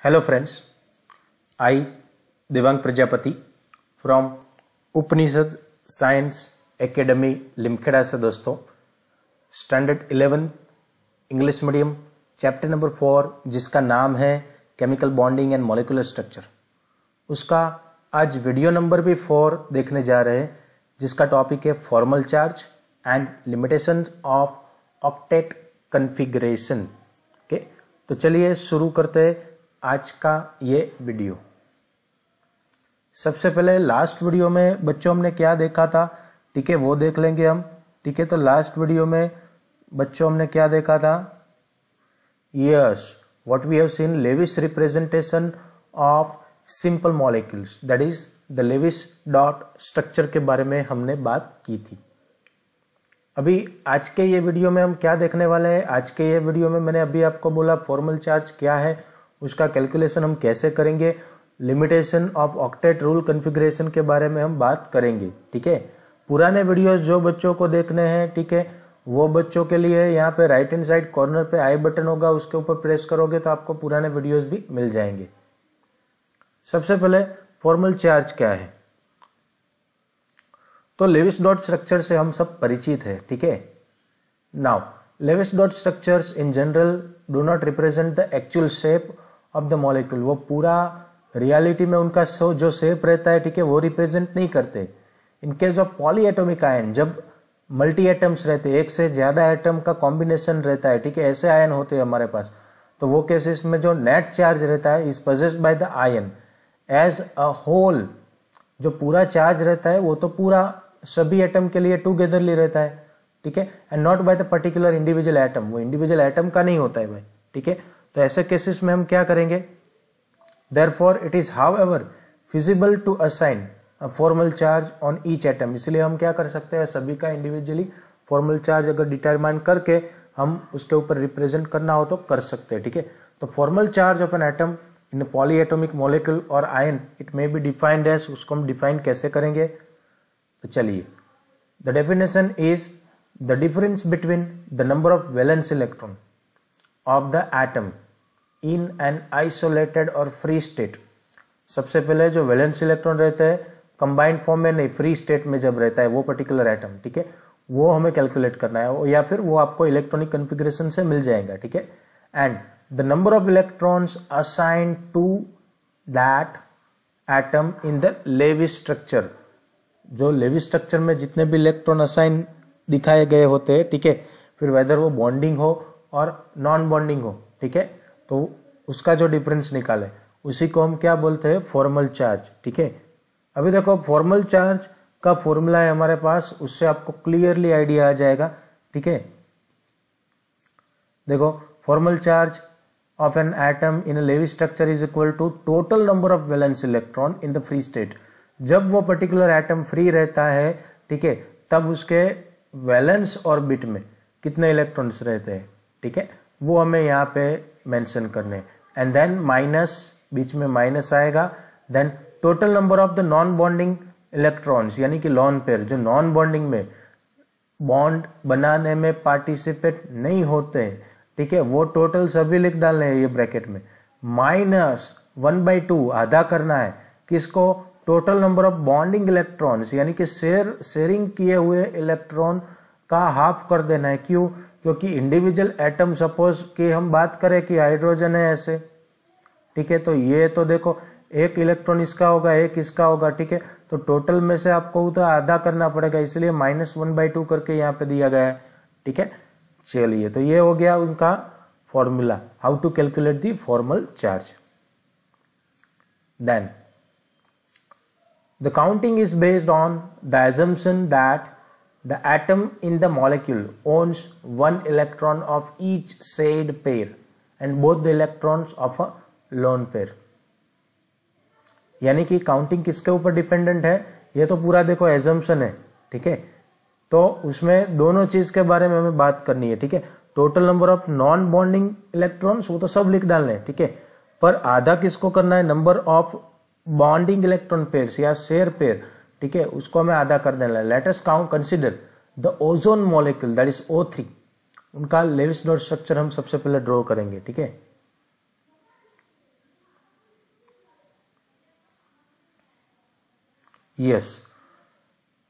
Hello friends, I Devang Prajapati from Upanishad science academy Limkheda से दोस्तों standard 11 English medium chapter number 4 जिसका नाम है chemical bonding and molecular structure, उसका आज वीडियो नंबर भी 4 देखने जा रहे हैं जिसका टॉपिक है formal charge and limitations of octet configuration. Okay, तो चलिए शुरू करते हैं आज का ये वीडियो। सबसे पहले लास्ट वीडियो में बच्चों हमने क्या देखा था, ठीक है, वो देख लेंगे हम। ठीक है, तो लास्ट वीडियो में बच्चों हमने क्या देखा था, yes what we have seen Lewis representation of simple molecules, that is the Lewis dot structure के बारे में हमने बात की थी। अभी आज के ये वीडियो में हम क्या देखने वाले हैं, आज के ये वीडियो में मैंने अभी आपको बोला फॉर्मल चार्ज क्या है, उसका कैलकुलेशन हम कैसे करेंगे, limitation of octet rule configuration के बारे में हम बात करेंगे। ठीक है, पुराने वीडियोस जो बच्चों को देखने हैं, ठीक है, वो बच्चों के लिए यहाँ पे राइट हैंड साइड कॉर्नर पे आई बटन होगा, उसके ऊपर प्रेस करोगे तो आपको पुराने वीडियोस भी मिल जाएंगे। सबसे पहले फॉर्मल चार्ज क्या है, तो लेविस डॉट स्ट्रक्चर से हम सब परिचित है। ठीक है, now Lewis dot structures in general do not represent the actual shape of the molecule, वो पूरा रियलिटी में उनका जो शेप रहता है, ठीक है, वो रिप्रेजेंट नहीं करते। In case of poly atomic ion, जब मल्टी एटम्स रहते हैं, एक से ज्यादा एटम का कॉम्बिनेशन रहता है, ठीक है, ऐसे आयन होते हैं हमारे पास, तो वो केसेस में जो नेट चार्ज रहता है is possessed by the ion as a whole, जो पूरा चार्ज रहता है वो तो पूरा सभी एटम के लिए टुगेदरली रहता है। ठीक है, and not by the particular individual atom, वो इंडिविजुअल एटम का नहीं होता है भाई। ठीक है, तो ऐसे केसेस में हम क्या करेंगे, therefore it is however feasible to assign a formal charge on each atom, इसलिए हम क्या कर सकते हैं, सभी का इंडिविजुअली फॉर्मल चार्ज अगर डिटरमाइन करके हम उसके ऊपर रिप्रेजेंट करना हो तो कर सकते हैं। ठीक है, तो formal charge of an atom in polyatomic molecule और ion it may be defined as, उसको हम डिफाइन कैसे करेंगे, तो चलिए, the definition is the difference between the number of valence electron of the atom in an isolated और free state. सबसे पहले जो वैलेंस इलेक्ट्रॉन रहता है कंबाइंड फॉर्म में नहीं, फ्री स्टेट में जब रहता है वो पर्टिकुलर एटम, ठीक है, वो हमें कैलकुलेट करना है, या फिर वो आपको इलेक्ट्रॉनिक कॉन्फ़िगरेशन से मिल जाएगा। ठीक है, and the number of electrons assign to that atom in the Lewis structure, जो लेविस स्ट्रक्चर में जितने भी इलेक्ट्रॉन असाइन दिखाए गए होते हैं, ठीक है, फिर वेदर वो बॉन्डिंग हो और नॉन बॉन्डिंग हो, ठीक है, तो उसका जो डिफरेंस निकाले उसी को हम क्या बोलते हैं, फॉर्मल चार्ज। ठीक है, अभी देखो फॉर्मल चार्ज का फॉर्मूला है हमारे पास, उससे आपको क्लियरली आइडिया आ जाएगा। ठीक है, देखो formal charge of an atom in a Lewis structure is equal to total number of valence electron in the free state. जब वो पर्टिकुलर एटम फ्री रहता है, ठीक है, तब उसके वैलेंस ऑर्बिट में कितने इलेक्ट्रॉन्स रहते हैं, ठीक है, वो हमें यहाँ पे मेंशन करने, एंड देन माइनस, बीच में माइनस आएगा, then total number of the non bonding electrons, यानी कि लॉन पेयर, जो नॉन बॉन्डिंग में बॉन्ड बनाने में पार्टिसिपेट नहीं होते हैं, ठीक है, वो टोटल सभी लिख डालने हैं ये ब्रैकेट में, माइनस 1/2 आधा करना है किसको, total number of bonding electrons, यानी कि शेयरिंग किए हुए इलेक्ट्रॉन का हाफ कर देना है। क्यों, क्योंकि इंडिविजुअल एटम सपोज कि हम बात करें कि हाइड्रोजन है ऐसे, ठीक है, तो ये तो देखो एक इलेक्ट्रॉन इसका होगा, एक इसका होगा, ठीक है, तो टोटल में से आपको तो आधा करना पड़ेगा, इसलिए -1/2 करके यहाँ पे दिया गया है। ठीक है, चलिए, तो ये हो गया उनका formula, how to calculate the formal charge. Then the counting is based on the assumption that the atom in the molecule owns one electron of each shared pair and both the electrons of a lone pair। यानी कि counting किसके ऊपर dependent है, ये तो पूरा देखो assumption है। ठीक है, तो उसमें दोनों चीज के बारे में हमें बात करनी है। ठीक है, total number of non bonding electrons वो तो सब लिख डालने हैं, ठीक है, पर आधा किसको करना है, number of bonding electron pairs या शेयर पेयर, ठीक है, उसको हमें आधा कर देना है। Let us consider the ozone molecule, that is O3, उनका लेविस डॉट स्ट्रक्चर हम सबसे पहले ड्रॉ करेंगे। ठीक है, यस,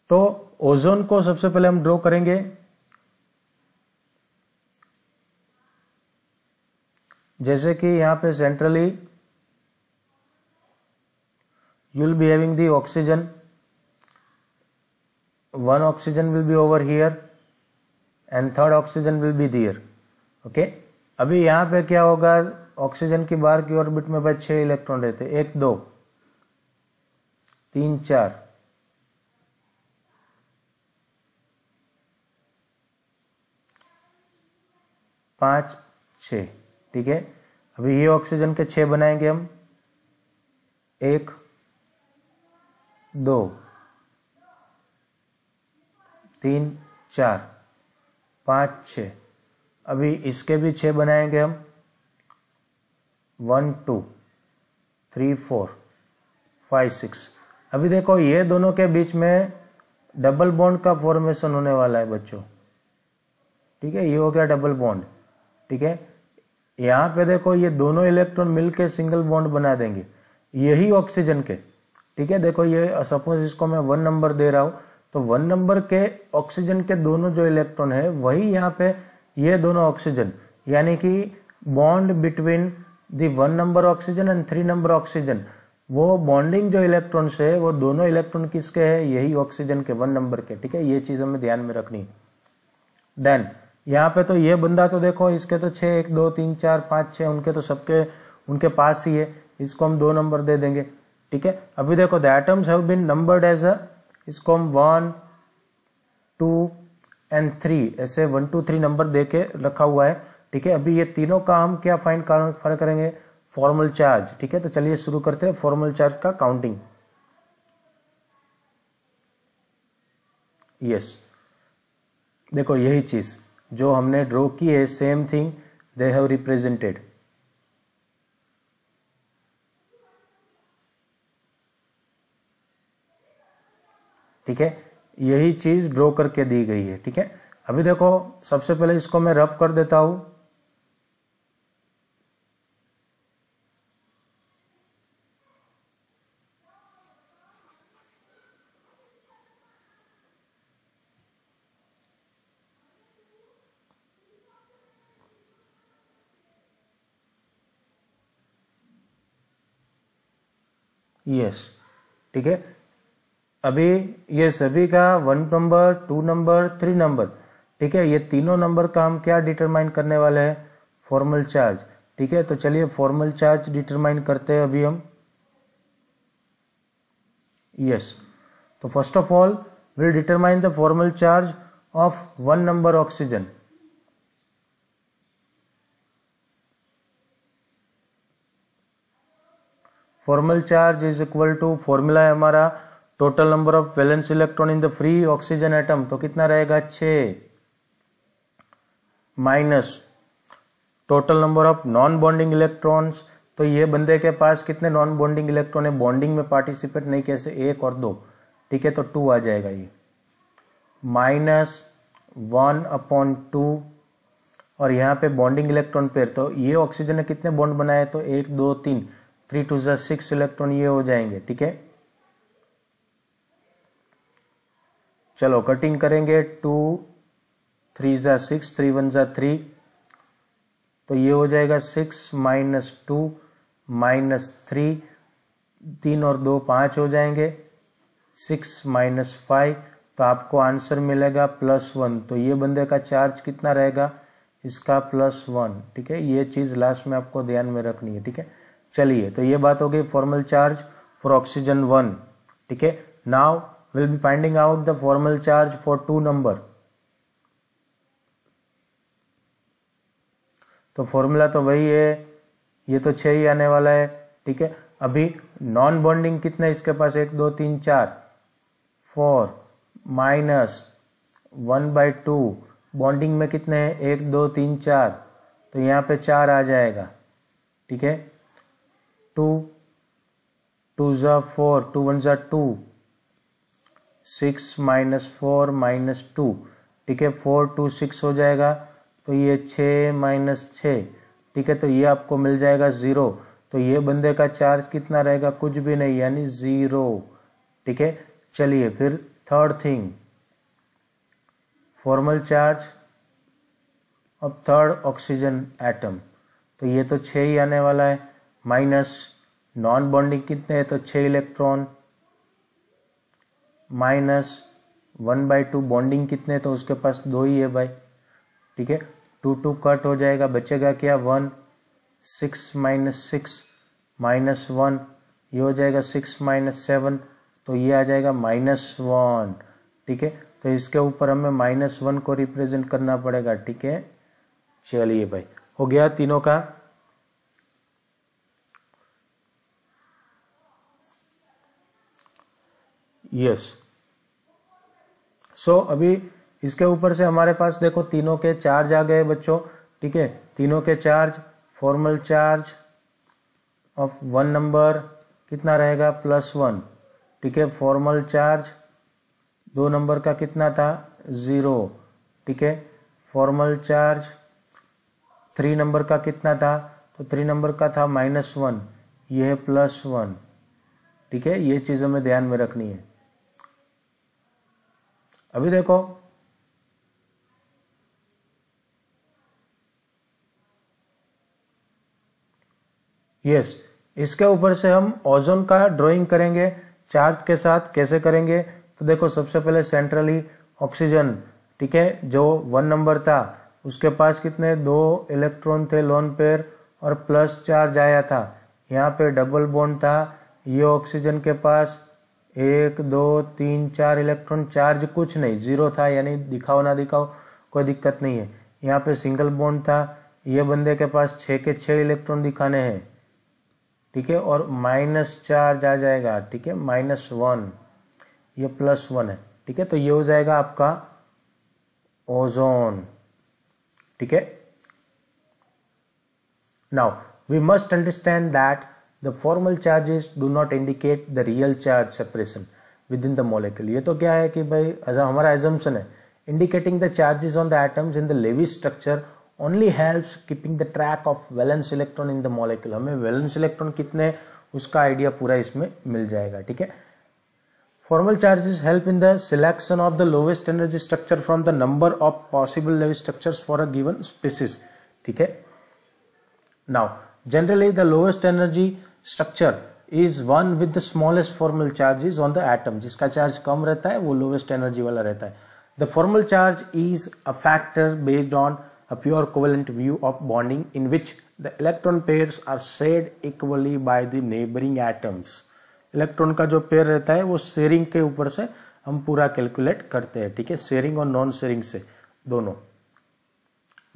तो ओजोन को सबसे पहले हम ड्रॉ करेंगे। जैसे कि यहां पे centrally you will be having the oxygen, one oxygen will be over here and third oxygen will be there, okay। अभी यहाँ पे क्या होगा, ऑक्सीजन की बाहर की ऑर्बिट में भाई 6 इलेक्ट्रॉन रहते, 1 2 3 4 5 6, ठीक है। अभी ये ऑक्सीजन के 6 बनाएंगे हम, 1 2 3 4 5 6। अभी इसके भी 6 बनाएंगे हम, 1 2 3 4 5 6। अभी देखो ये दोनों के बीच में डबल बॉन्ड का फॉर्मेशन होने वाला है बच्चों, ठीक है। ये हो गया डबल बॉन्ड, ठीक है। यहाँ पे देखो ये दोनों इलेक्ट्रॉन मिलके सिंगल बॉन्ड बना देंगे, यही ऑक्सीजन के, ठीक है। देखो ये सपोज इसको मैं 1 नंबर दे रहा हूं, तो 1 नंबर के ऑक्सीजन के दोनों जो इलेक्ट्रॉन है वही यहाँ पे ये दोनों ऑक्सीजन, यानी कि bond between the 1 number oxygen and 3 number oxygen, वो बॉन्डिंग जो इलेक्ट्रॉन्स है वो दोनों इलेक्ट्रॉन किसके है, यही ऑक्सीजन के 1 नंबर के, ठीक है। ये चीज हमें ध्यान में रखनी है। देन यहाँ पे तो ये बंदा तो देखो इसके तो 6 1 2 3 4 5 6 उनके तो सबके उनके पास ही है, इसको हम 2 नंबर दे देंगे, ठीक है। अभी देखो the atoms have been numbered as a, इसको हम 1 2 एंड 3 ऐसे 1 2 3 नंबर देके रखा हुआ है, ठीक है। अभी ये तीनों का हम क्या फाइंड करेंगे, फॉर्मल चार्ज, ठीक है। तो चलिए शुरू करते हैं फॉर्मल चार्ज का काउंटिंग। यस, देखो यही चीज जो हमने ड्रॉ की है, same thing they have represented, ठीक है। यही चीज ड्रॉ करके दी गई है, ठीक है। अभी देखो सबसे पहले इसको मैं रब कर देता हूं, यस, ठीक है। अभी ये सभी का 1 नंबर 2 नंबर 3 नंबर, ठीक है। ये तीनों नंबर का हम क्या डिटरमाइन करने वाले हैं, फॉर्मल चार्ज, ठीक है। तो चलिए फॉर्मल चार्ज डिटरमाइन करते हैं अभी हम। यस, तो first of all will determine the formal charge of 1 number oxygen. Formal charge is equal to, formula है हमारा total number of valence electron in the free oxygen atom, तो कितना रहेगा 6, minus total number of non bonding electrons, तो ये बंदे के पास कितने नॉन बॉन्डिंग इलेक्ट्रॉन है, बॉन्डिंग में पार्टिसिपेट नहीं कैसे, 1 और 2, ठीक है। तो 2 आ जाएगा ये, माइनस 1/2, और यहाँ पे बॉन्डिंग इलेक्ट्रॉन पेयर, तो ये ऑक्सीजन ने कितने बॉन्ड बनाए, तो 1 2 3, 3 2 6 इलेक्ट्रॉन ये हो जाएंगे, ठीक है। चलो कटिंग करेंगे, 2 3 6, 3 1 3, तो ये हो जाएगा 6 माइनस 2 माइनस 3, 3 और 2 5 हो जाएंगे, 6 माइनस 5, तो आपको आंसर मिलेगा +1। तो ये बंदे का चार्ज कितना रहेगा, इसका +1, ठीक है। ये चीज लास्ट में आपको ध्यान में रखनी है, ठीक है। चलिए, तो ये बात हो गई फॉर्मल चार्ज फॉर ऑक्सीजन 1, ठीक है। Now will be finding out the formal charge for 2 number. तो फॉर्मूला तो वही है, ये तो 6 ही आने वाला है, ठीक है। अभी नॉन बॉन्डिंग कितने इसके पास, 1 2 3 4 4, माइनस 1/2, बॉन्डिंग में कितने हैं, 1 2 3 4, तो यहाँ पे 4 आ जाएगा, ठीक है। 2 2 4, 2 1 2, 6 माइनस 4 माइनस 2, ठीक है। 4 2 6 हो जाएगा, तो ये 6 माइनस 6, ठीक है। तो ये आपको मिल जाएगा 0, तो ये बंदे का चार्ज कितना रहेगा, कुछ भी नहीं, यानी 0, ठीक है। चलिए फिर third thing, formal charge of third oxygen atom, तो ये तो 6 ही आने वाला है, माइनस नॉन बॉन्डिंग कितने हैं, तो 6 इलेक्ट्रॉन, माइनस 1/2 बॉन्डिंग कितने, तो उसके पास 2 ही है भाई, ठीक है। 2 कट हो जाएगा, बचेगा क्या 1, 6 - 6 -1, ये हो जाएगा 6 - 7, तो ये आ जाएगा -1, ठीक है। तो इसके ऊपर हमें -1 को रिप्रेजेंट करना पड़ेगा, ठीक है। चलिए भाई, हो गया तीनों का। यस, सो अभी इसके ऊपर से हमारे पास देखो तीनों के चार्ज आ गए बच्चों, ठीक है। तीनों के charge, formal charge of 1 number कितना रहेगा, +1, ठीक है। फॉर्मल चार्ज 2 नंबर का कितना था, 0, ठीक है। फॉर्मल चार्ज 3 नंबर का कितना था, तो 3 नंबर का था -1, ये है +1, ठीक है। ये चीज हमें ध्यान में रखनी है। अभी देखो यस, इसके ऊपर से हम ओजोन का ड्राइंग करेंगे चार्ज के साथ। कैसे करेंगे, तो देखो सबसे पहले सेंट्रली ऑक्सीजन, ठीक है, जो 1 नंबर था उसके पास कितने 2 इलेक्ट्रॉन थे लोन पेयर और प्लस चार्ज आया था। यहाँ पे डबल बॉन्ड था, ये ऑक्सीजन के पास 1 2 3 4 इलेक्ट्रॉन, चार्ज कुछ नहीं, 0 था, यानी दिखाओ ना दिखाओ कोई दिक्कत नहीं है। यहाँ पे सिंगल बॉन्ड था, ये बंदे के पास 6 के 6 इलेक्ट्रॉन दिखाने हैं, ठीक है, और माइनस चार्ज आ जाएगा, ठीक है, -1, ये +1 है, ठीक है। तो ये हो जाएगा आपका ओजोन, ठीक है। Now we must understand that the formal charges do not indicate the real charge separation within the molecule। ये तो क्या है कि भाई हमारा assumption है, indicating the charges on the atoms in the Lewis structure only helps keeping the track of valence electron in the molecule। हमें valence electron कितने उसका आइडिया पूरा इसमें मिल जाएगा, ठीक है। Formal charges help in the selection of the lowest energy structure from the number of possible Lewis structures for a given species, ठीक है। Now generally the lowest energy structure is one with the smallest formal charges on the atom। जिसका charge कम रहता है वो lowest energy वाला रहता है। The formal charge is a factor based on a pure covalent view of bonding in which the electron pairs are shared equally by the neighboring atoms। Electron का जो pair रहता है वो शेयरिंग के ऊपर से हम पूरा कैलकुलेट करते हैं, ठीक है, शेयरिंग और नॉन शेयरिंग से दोनों।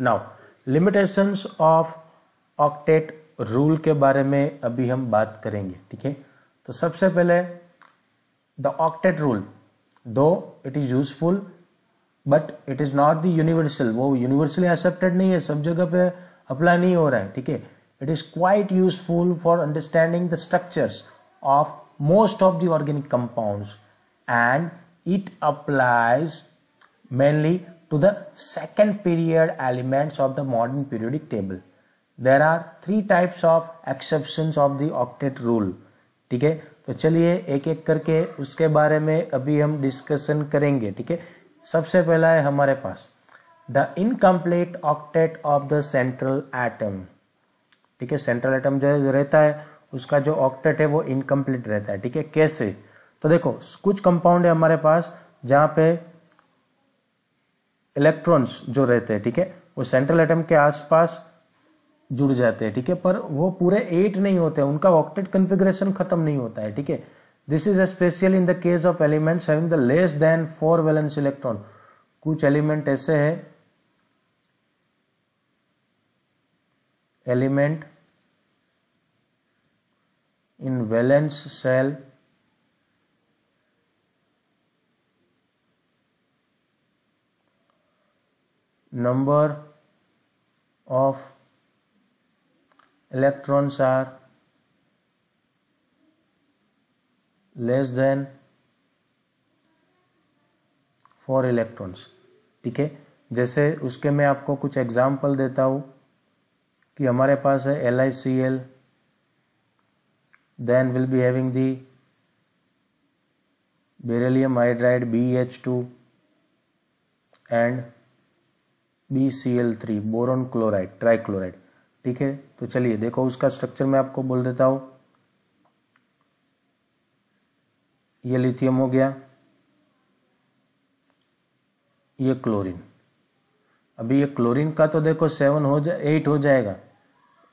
Now limitations of octet rule के बारे में अभी हम बात करेंगे, ठीक है। तो सबसे पहले द ऑक्टेट रूल, दो it is useful but it is not the universal, वो यूनिवर्सली एक्सेप्टेड नहीं है, सब जगह पे अप्लाई नहीं हो रहा है, ठीक है। It is quite useful for understanding the structures of most of the organic compounds and it applies mainly to the second period elements of the modern periodic table। There are 3 types of exceptions of the octet rule, ठीक है। तो चलिए एक एक करके उसके बारे में अभी हम डिस्कशन करेंगे, ठीक है। सबसे पहला है हमारे पास the incomplete octet of the central atom, ठीक है। सेंट्रल एटम जो रहता है उसका जो ऑक्टेट है वो इनकम्प्लीट रहता है, ठीक है। कैसे, तो देखो कुछ कंपाउंड है हमारे पास जहां पे इलेक्ट्रॉन्स जो रहते हैं, ठीक है, वो सेंट्रल एटम के आसपास जुड़ जाते हैं, ठीक है, पर वो पूरे 8 नहीं होते, उनका ऑक्टेट कॉन्फ़िगरेशन खत्म नहीं होता है, ठीक है। This is special in the case of elements having the less than 4 valence electron. कुछ एलिमेंट ऐसे है, element in valence shell number of electrons are less than 4 electrons, ठीक है। जैसे उसके मैं आपको कुछ एग्जाम्पल देता हूँ कि हमारे पास है LiCl, then will be having the beryllium hydride BH2 and BCl3 boron chloride trichloride. ठीक है, तो चलिए देखो उसका स्ट्रक्चर मैं आपको बोल देता हूं। ये लिथियम हो गया, ये क्लोरीन। अभी ये क्लोरीन का तो देखो 8 हो जाएगा।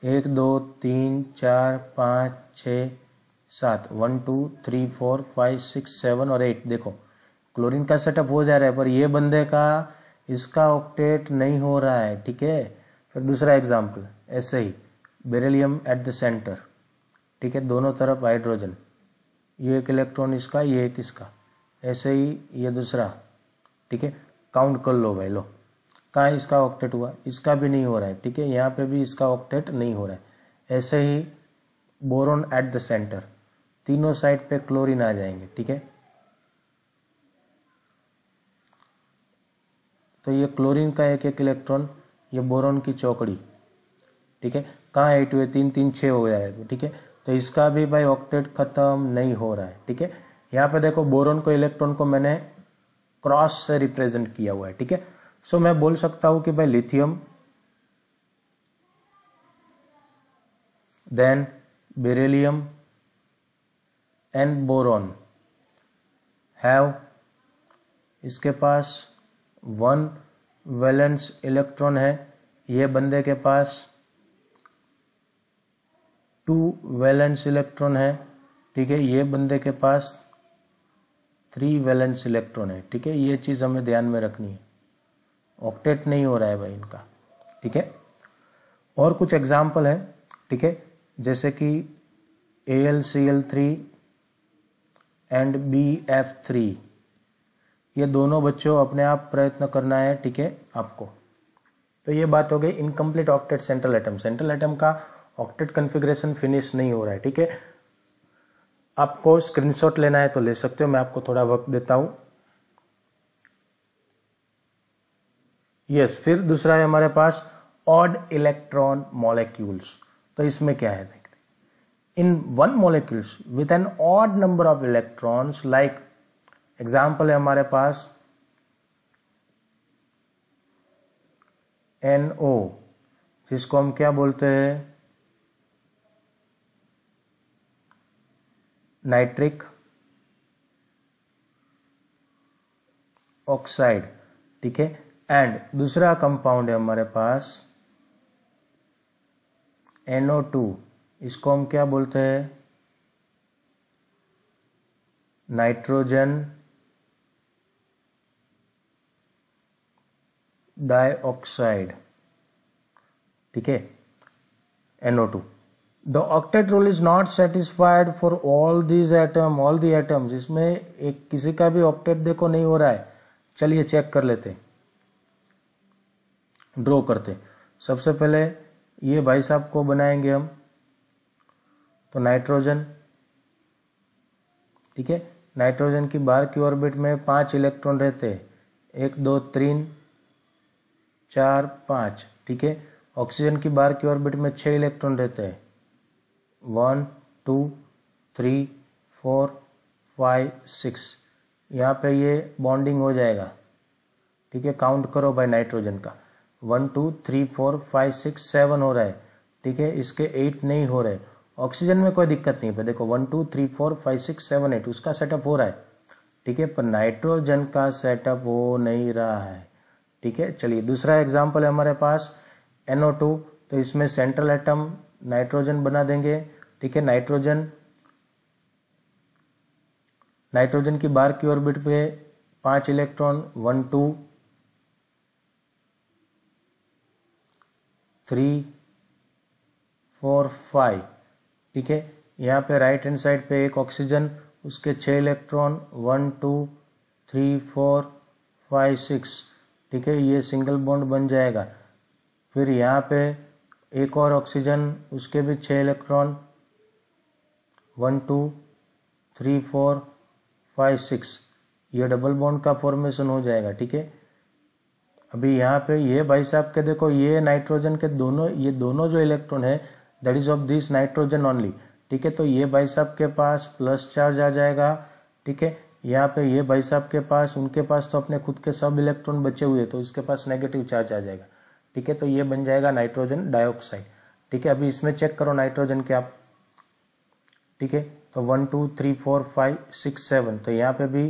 1 2 3 4 5 6 7 1 2 3 4 5 6 7 और 8। देखो क्लोरीन का सेटअप हो जा रहा है, पर ये बंदे का इसका ऑक्टेट नहीं हो रहा है। ठीक है, फिर दूसरा एग्जाम्पल ऐसे ही बेरिलियम एट द सेंटर। ठीक है, दोनों तरफ हाइड्रोजन, ये एक इलेक्ट्रॉन इसका, ये एक इसका, ऐसे ही ये दूसरा। ठीक है, काउंट कर लो भाई, लो कहाँ इसका ऑक्टेट हुआ, इसका भी नहीं हो रहा है। ठीक है, यहाँ पे भी इसका ऑक्टेट नहीं हो रहा है। ऐसे ही बोरॉन एट द सेंटर, तीनों साइड पे क्लोरीन आ जाएंगे। ठीक है, तो ये क्लोरीन का एक एक इलेक्ट्रॉन, ये बोरॉन की चौकड़ी। ठीक है, कहाँ 8 हुए, 3 3 6 हो जाएगा। ठीक है, तो इसका भी भाई ऑक्टेट खत्म नहीं हो रहा है। ठीक है, यहाँ पे देखो बोरॉन को इलेक्ट्रॉन को मैंने क्रॉस से रिप्रेजेंट किया हुआ है। ठीक है, सो मैं बोल सकता हूं कि भाई lithium, then beryllium and boron have, इसके पास 1 वैलेंस इलेक्ट्रॉन है, ये बंदे के पास 2 वैलेंस इलेक्ट्रॉन है। ठीक है, ये बंदे के पास 3 वैलेंस इलेक्ट्रॉन है। ठीक है, ये चीज हमें ध्यान में रखनी है, ऑक्टेट नहीं हो रहा है भाई इनका। ठीक है, और कुछ एग्जाम्पल है। ठीक है, जैसे कि AlCl3 एंड BF3, ये दोनों बच्चों अपने आप प्रयत्न करना है। ठीक है आपको, तो ये बात हो गई incomplete octet central atom. Central atom का ऑक्टेट कॉन्फ़िगरेशन फिनिश नहीं हो रहा है। ठीक है, आपको स्क्रीनशॉट लेना है तो ले सकते हो, मैं आपको थोड़ा वक्त देता हूं। यस, फिर दूसरा है हमारे पास ऑड इलेक्ट्रॉन मॉलिक्यूल्स। तो इसमें क्या है, देखते इन 1 molecules with an odd number of electrons, like example है हमारे पास NO, जिसको हम क्या बोलते हैं, नाइट्रिक ऑक्साइड। ठीक है, एंड दूसरा कंपाउंड है हमारे पास NO2, इसको हम क्या बोलते हैं, नाइट्रोजन डाइऑक्साइड। ठीक है, NO2। The octet rule is not satisfied for all these atoms। इसमें एक किसी का भी ऑक्टेट देखो नहीं हो रहा है। चलिए चेक कर लेते, ड्रॉ करते। सबसे पहले ये भाई साहब को बनाएंगे हम, तो नाइट्रोजन। ठीक है, नाइट्रोजन की बाहर की ऑर्बिट में 5 इलेक्ट्रॉन रहते हैं, 1 2 3 4 5। ठीक है, ऑक्सीजन की बाहर की ऑर्बिट में 6 इलेक्ट्रॉन रहते हैं, 1 2 3 4 5 6। यहाँ पे ये बॉन्डिंग हो जाएगा। ठीक है, काउंट करो भाई नाइट्रोजन का, 1 2 3 4 5 6 7 हो रहा है। ठीक है, इसके 8 नहीं हो रहे। ऑक्सीजन में कोई दिक्कत नहीं है, देखो 1 2 3 4 5 6 7 8 उसका सेटअप हो रहा है। ठीक है, पर नाइट्रोजन का सेटअप हो नहीं रहा है। ठीक है, चलिए दूसरा एग्जाम्पल है हमारे पास NO2। तो इसमें सेंट्रल एटम नाइट्रोजन बना देंगे। ठीक है, नाइट्रोजन की बाहर की ऑर्बिट पे 5 इलेक्ट्रॉन, 1 2 3 4 5। ठीक है, यहाँ पे राइट हैंड साइड पे एक ऑक्सीजन, उसके 6 इलेक्ट्रॉन, 1 2 3 4 5 6। ठीक है, ये सिंगल बॉन्ड बन जाएगा। फिर यहाँ पे एक और ऑक्सीजन, उसके भी 6 इलेक्ट्रॉन, 1 2 3 4 5 6। ये डबल बॉन्ड का फॉर्मेशन हो जाएगा। ठीक है, अभी यहाँ पे ये भाई साहब के देखो, ये नाइट्रोजन के दोनों, ये दोनों जो इलेक्ट्रॉन है that is of this nitrogen only. ठीक है, तो ये भाई साहब के पास प्लस चार्ज आ जाएगा। ठीक है, यहाँ पे ये भाई साहब के पास, उनके पास तो अपने खुद के सब इलेक्ट्रॉन बचे हुए, तो इसके पास नेगेटिव चार्ज आ जाएगा। ठीक है, तो ये बन जाएगा नाइट्रोजन डाइऑक्साइड। ठीक है, अभी इसमें चेक करो नाइट्रोजन के आप। ठीक है, तो 1 2 3 4 5 6 7, तो यहाँ पे भी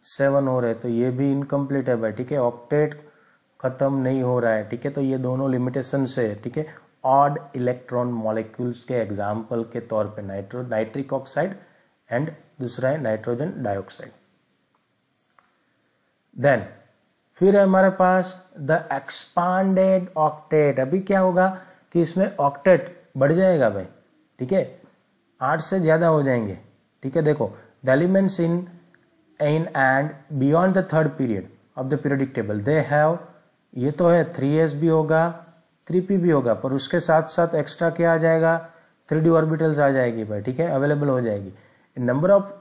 7 हो रहे, तो ये भी इनकम्प्लीट है भाई। ठीक है, ऑक्टेट खत्म नहीं हो रहा है। ठीक है, तो ये दोनों लिमिटेशन से है। ठीक है, ऑड इलेक्ट्रॉन मॉलिक्यूल्स के एग्जाम्पल के तौर पे नाइट्रिक ऑक्साइड एंड दूसरा है नाइट्रोजन डाइऑक्साइड। देन फिर है हमारे पास द एक्सपांडेड ऑक्टेट। अभी क्या होगा कि इसमें ऑक्टेट बढ़ जाएगा भाई। ठीक है, 8 से ज्यादा हो जाएंगे। ठीक है, देखो the elements in and beyond the third period of the periodic table they have, ये तो है 3s भी होगा 3p भी होगा, पर उसके साथ साथ एक्स्ट्रा क्या आ जाएगा, 3d ऑर्बिटल्स आ जाएगी भाई। ठीक है, अवेलेबल हो जाएगी। In number of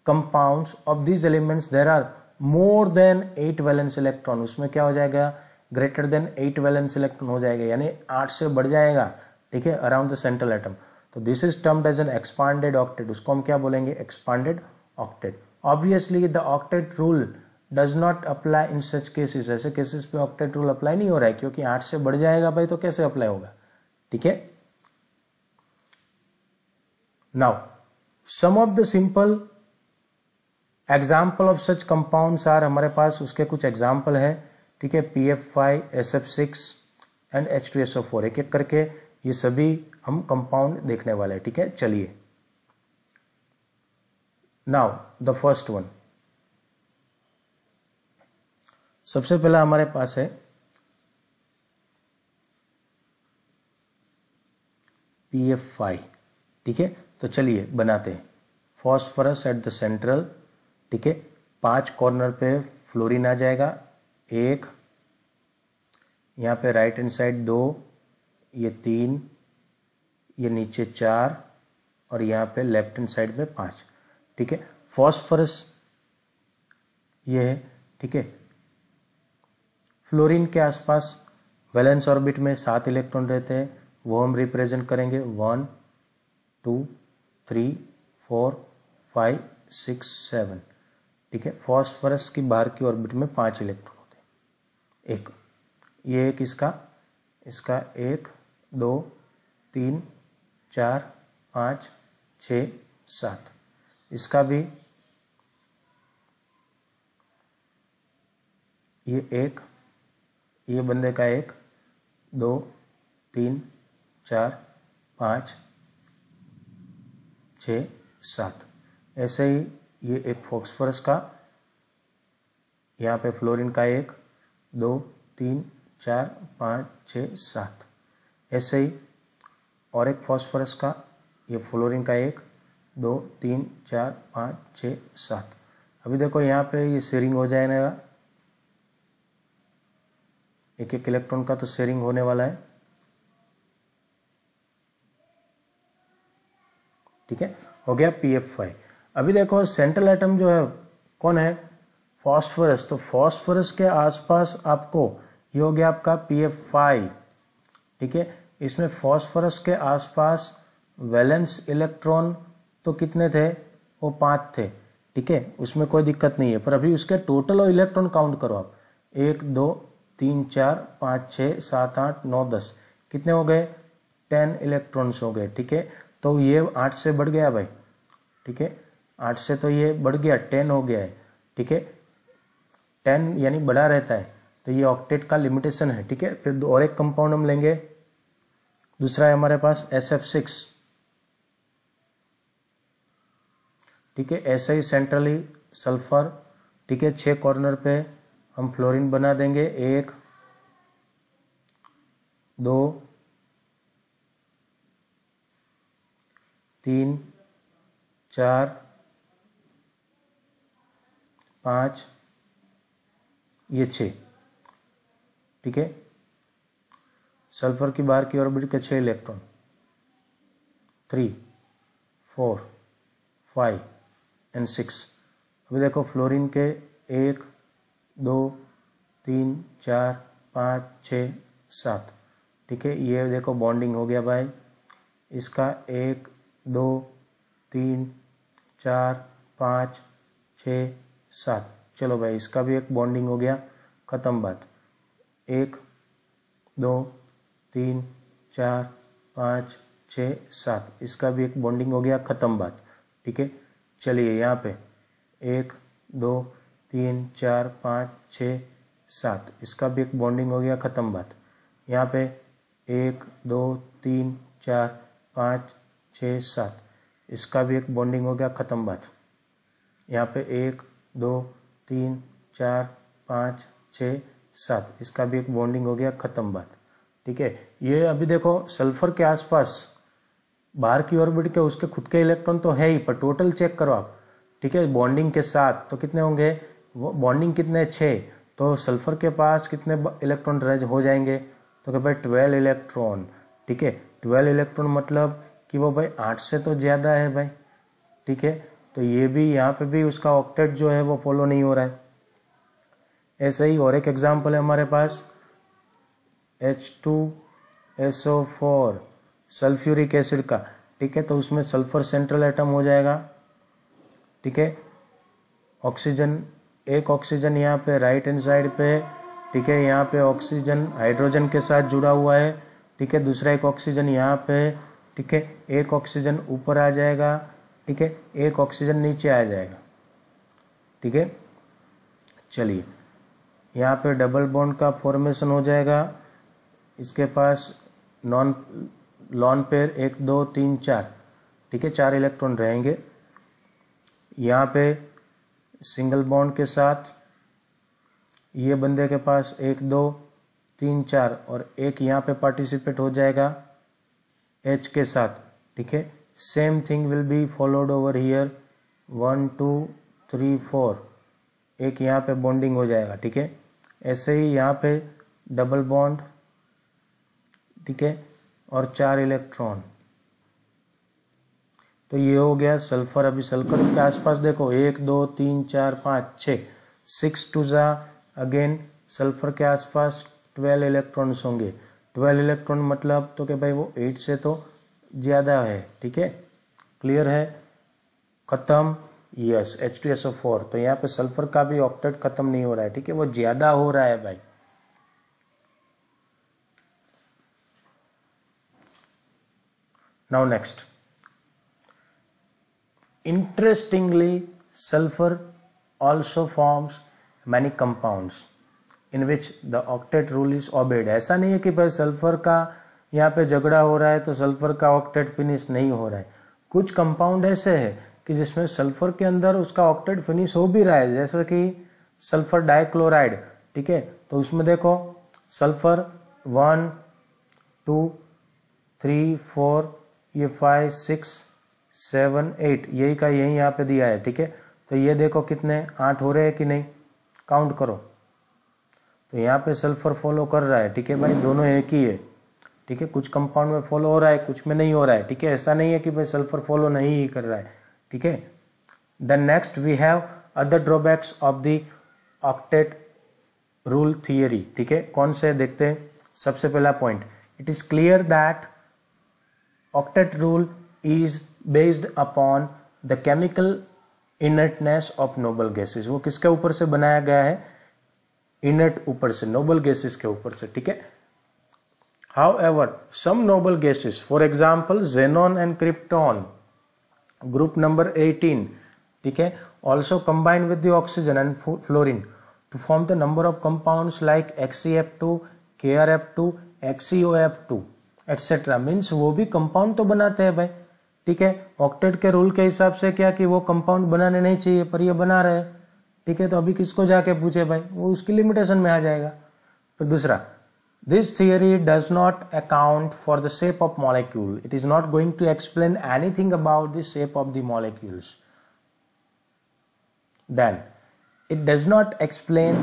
compounds of these elements there are more than 8 valence electron, उसमें क्या हो जाएगा, ग्रेटर देन 8 वैलेंस इलेक्ट्रॉन हो जाएगा, यानी 8 से बढ़ जाएगा। ठीक है, अराउंड द सेंट्रल एटम। तो this is termed as an expanded octet, उसको हम क्या बोलेंगे, expanded octet. Obviously the octet rule does not apply in such cases, ऐसे केसेस पे ऑक्टेट रूल अप्लाई नहीं हो रहा है, क्योंकि 8 से बढ़ जाएगा भाई, तो कैसे अप्लाई होगा। ठीक है, now some of the simple example of such compounds are, हमारे पास उसके कुछ एग्जाम्पल है। ठीक है, PF5, SF6 एंड H2SO4, एक एक करके ये सभी हम कंपाउंड देखने वाले हैं। ठीक है, चलिए नाउ द फर्स्ट वन। सबसे पहला हमारे पास है PF5। ठीक है, तो चलिए बनाते हैं। Phosphorus at the central. ठीक है, 5 कॉर्नर पे फ्लोरीन आ जाएगा, 1 यहाँ पे राइट हैंड साइड 2, ये 3, ये नीचे 4 और यहाँ पे लेफ्ट हैंड साइड में 5। ठीक है, फॉस्फोरस ये है। ठीक है, फ्लोरीन के आसपास वैलेंस ऑर्बिट में 7 इलेक्ट्रॉन रहते हैं, वो हम रिप्रेजेंट करेंगे 1 2 3 4 5 6 7। ठीक है, फॉस्फोरस की बाहर की ऑर्बिट में 5 इलेक्ट्रॉन होते हैं। एक ये एक इसका 1 2 3 4 5 6 7, इसका भी ये एक, ये बंदे का 1 2 3 4 5 6 7। ऐसे ही ये एक फॉस्फोरस का, यहाँ पे फ्लोरीन का 1 2 3 4 5 6 7। ऐसे ही और एक फॉस्फोरस का, ये फ्लोरीन का 1 2 3 4 5 6 7। अभी देखो यहाँ पे ये शेयरिंग हो जाएगा, एक एक इलेक्ट्रॉन का तो शेयरिंग होने वाला है। ठीक है, हो गया PF5। अभी देखो सेंट्रल एटम जो है कौन है, फॉस्फोरस। तो फॉस्फोरस के आसपास आपको ये हो गया आपका PF5। ठीक है, इसमें फॉस्फोरस के आसपास वैलेंस इलेक्ट्रॉन तो कितने थे, वो 5 थे। ठीक है, उसमें कोई दिक्कत नहीं है, पर अभी उसके टोटल इलेक्ट्रॉन काउंट करो आप, 1 2 3 4 5 6 7 8 9 10, कितने हो गए, 10 इलेक्ट्रॉन्स हो गए। ठीक है, तो ये 8 से बढ़ गया भाई। ठीक है, 8 से तो ये बढ़ गया, 10 हो गया है। ठीक है, 10 यानी बड़ा रहता है, तो ये ऑक्टेट का लिमिटेशन है। ठीक है, फिर और एक कंपाउंड हम लेंगे, दूसरा है हमारे पास SF6। ठीक है, ऐसे ही सेंट्रली सल्फर। ठीक है, 6 कॉर्नर पे हम फ्लोरीन बना देंगे, 1 2 3 4 5, ये 6। ठीक है, सल्फर की बाहर की ऑर्बिट के 6 इलेक्ट्रॉन, 3 4 5 एंड 6। अभी देखो फ्लोरीन के 1 2 3 4 5 6 7। ठीक है, ये देखो बॉन्डिंग हो गया भाई, इसका 1 2 3 4 5 6 7। चलो भाई इसका भी एक बॉन्डिंग हो गया, ख़त्म बात। 1 2 3 4 5 6 7, इसका भी एक बॉन्डिंग हो गया, ख़त्म बात। ठीक है, चलिए यहाँ पे 1 2 3 4 5 6 7, इसका भी एक बॉन्डिंग हो गया, ख़त्म बात। यहाँ पे 1 2 3 4 5 6 7, इसका भी एक बॉन्डिंग हो गया, ख़त्म बात। यहाँ पे 1 2 3 4 5 6 7, इसका भी एक बॉन्डिंग हो गया, ख़त्म बात। ठीक है, ये अभी देखो सल्फर के आसपास बाहर की ऑर्बिट के उसके खुद के इलेक्ट्रॉन तो है ही, पर टोटल चेक करो आप। ठीक है, बॉन्डिंग के साथ तो कितने होंगे, वो बॉन्डिंग कितने 6, तो सल्फर के पास कितने इलेक्ट्रॉन रेज हो जाएंगे, तो क्या भाई 12 इलेक्ट्रॉन। ठीक है, 12 इलेक्ट्रॉन मतलब कि वो भाई 8 से तो ज़्यादा है भाई। ठीक है, तो ये भी यहाँ पे भी उसका ऑक्टेट जो है वो फॉलो नहीं हो रहा है। ऐसे ही और एक एग्जाम्पल है हमारे पास H2SO4 सल्फ्यूरिक एसिड का। ठीक है, तो उसमें सल्फर सेंट्रल एटम हो जाएगा। ठीक है, ऑक्सीजन, एक ऑक्सीजन यहाँ पे राइट हैंड साइड पे, ठीक है, यहाँ पे ऑक्सीजन हाइड्रोजन के साथ जुड़ा हुआ है। ठीक है, दूसरा एक ऑक्सीजन यहाँ पे, ठीक है, एक ऑक्सीजन ऊपर आ जाएगा। ठीक है, एक ऑक्सीजन नीचे आ जाएगा। ठीक है, चलिए यहाँ पे डबल बॉन्ड का फॉर्मेशन हो जाएगा। इसके पास लॉन पेयर 1 2 3 4, ठीक है, 4 इलेक्ट्रॉन रहेंगे। यहाँ पे सिंगल बॉन्ड के साथ ये बंदे के पास 1 2 3 4 और एक यहाँ पे पार्टिसिपेट हो जाएगा H के साथ। ठीक है, same thing will be followed over here 1 2 3 4, एक यहाँ पे बॉन्डिंग हो जाएगा। ठीक है, ऐसे ही यहाँ पे डबल बॉन्ड, ठीक है, और 4 इलेक्ट्रॉन। तो ये हो गया सल्फर। अभी सल्फर के आसपास देखो 1 2 3 4 5 6, 6 टू जा अगेन सल्फर के आसपास 12 इलेक्ट्रॉन्स होंगे। 12 इलेक्ट्रॉन मतलब तो कि भाई वो 8 से तो ज़्यादा है। ठीक है, क्लियर है, ख़त्म। Yes, H2SO4। तो यहाँ पे सल्फर का भी ऑक्टेट खत्म नहीं हो रहा है। ठीक है, वो ज़्यादा हो रहा है भाई। Now next, interestingly sulfur also forms many compounds in which the octet rule is obeyed। ऐसा नहीं है कि भाई सल्फर का यहाँ पे झगड़ा हो रहा है तो सल्फर का ऑक्टेट फिनिश नहीं हो रहा है। कुछ कंपाउंड ऐसे है कि जिसमें सल्फर के अंदर उसका ऑक्टेट फिनिश हो भी रहा है, जैसे कि सल्फर डाइक्लोराइड। ठीक है, तो उसमें देखो सल्फर 1 2 3 4 ये 5 6 7 8 यही का यही यहाँ पे दिया है। ठीक है, तो ये देखो कितने 8 हो रहे हैं कि नहीं, काउंट करो। तो यहाँ पे सल्फर फॉलो कर रहा है। ठीक है भाई, दोनों एक ही है। ठीक है, कुछ कंपाउंड में फॉलो हो रहा है, कुछ में नहीं हो रहा है। ठीक है, ऐसा नहीं है कि भाई सल्फर फॉलो नहीं ही कर रहा है। ठीक है, then next we have other drawbacks of the octet rule theory. ठीक है, कौन से देखते हैं। सबसे पहला point, it is clear that octet rule is based upon the chemical inertness of noble gases। वो किसके ऊपर से बनाया गया है, इनर्ट ऊपर से, नोबल गैसेस के ऊपर से। ठीक है, however some noble gases, for example xenon and krypton, group number 18, ठीक है, also combine with the oxygen and fluorine to form the number of compounds like XeF2, KrF2, XeOF2 etc। Means वो भी compound तो बनाते हैं भाई। ठीक है, ऑक्टेट के रूल के हिसाब से क्या कि वो कंपाउंड बनाने नहीं चाहिए, पर ये बना रहे। ठीक है, तो अभी किसको जाके पूछे भाई, वो उसकी लिमिटेशन में आ जाएगा। फिर दूसरा, this theory does not account for the shape of molecule. It is not going to explain anything about the shape of the molecules. Then it does not explain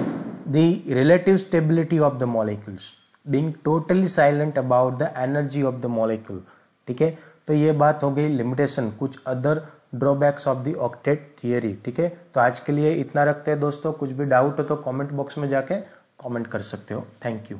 the relative stability of the molecules, being totally silent about the energy of the molecule. ठीक है, तो ये बात हो गई limitation, कुछ other drawbacks of the octet theory. ठीक है, तो आज के लिए इतना रखते हैं दोस्तों। कुछ भी डाउट हो तो कमेंट बॉक्स में जाके कमेंट कर सकते हो। Thank you.